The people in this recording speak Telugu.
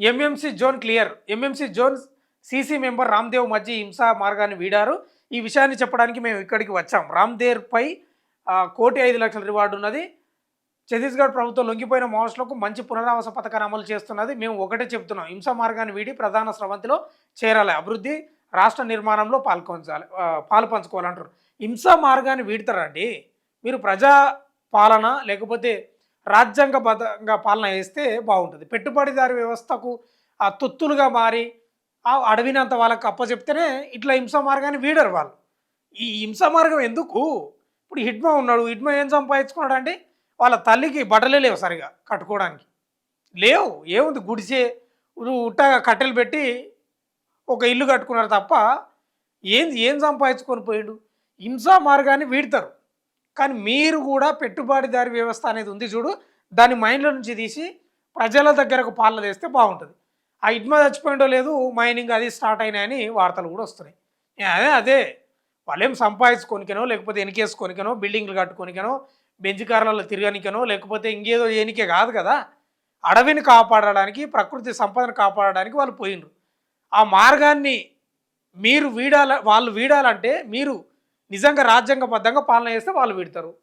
MMC zone clear. MMC zone CC member Ramdev మధ్య హింసా మార్గాన్ని వీడారు. ఈ విషయాన్ని చెప్పడానికి మేము ఇక్కడికి వచ్చాం. రామ్‌దేవ్‌పై 1,05,00,000 రివార్డ్ ఉన్నది. ఛత్తీస్‌గఢ్ ప్రభుత్వం లొంగిపోయిన మావోయిస్టులకు మంచి పునరావాస పథకాన్ని అమలు చేస్తున్నది. మేము ఒకటే చెప్తున్నాం. హింసా మార్గాన్ని వీడి ప్రధాన స్రవంతిలో చేరాలి. అభివృద్ధి, రాష్ట్ర నిర్మాణంలో పాలు పంచుకోవాలంటారు. హింసా మార్గాన్ని వీడతారండి. మీరు ప్రజా పాలన లేకపోతే రాజ్యాంగబద్ధంగా పాలన చేస్తే బాగుంటుంది. పెట్టుబడిదారీ వ్యవస్థకు తొత్తులుగా మారి అడవినంత వాళ్ళకి అప్పచెప్తేనే ఇట్లా హింసా మార్గాన్ని వీడరు వాళ్ళు. ఈ హింసా మార్గం ఎందుకు? ఇప్పుడు హిడ్మా ఉన్నాడు. హిడ్మా ఏం సంపాదించుకున్నాడండి? వాళ్ళ తల్లికి బట్టలే లేవు సరిగా కట్టుకోవడానికి. లేవు. ఏముంది గుడిసె ఉట్టగా కట్టెలు పెట్టి ఒక ఇల్లు కట్టుకున్నారు తప్ప ఏం సంపాదించుకొని పోయిండు? హింసా మార్గాన్ని వీడతారు. కానీ మీరు కూడా పెట్టుబడిదారీ వ్యవస్థ అనేది ఉంది చూడు, దాన్ని మైండ్లో నుంచి తీసి ప్రజల దగ్గరకు పాలన చేస్తే బాగుంటుంది. ఆ హిడ్మా చచ్చిపోయిండో లేదు, మైనింగ్ అది స్టార్ట్ అయినాయని వార్తలు కూడా వస్తున్నాయి. అదే వాళ్ళేం సంపాదించుకోనికనో లేకపోతే వెనకేసుకోనికనో బిల్డింగ్లు కట్టుకోనికనో బెంచ్ కార్లలో తిరగనికనో లేకపోతే ఇంకేదో చేయనికే కాదు కదా. అడవిని కాపాడడానికి, ప్రకృతి సంపదను కాపాడడానికి వాళ్ళు పోయిండ్రు. ఆ మార్గాన్ని మీరు వాళ్ళు వీడాలంటే మీరు నిజంగా రాజ్యాంగబద్ధంగా పాలన చేస్తే వాళ్ళు వీడతారు.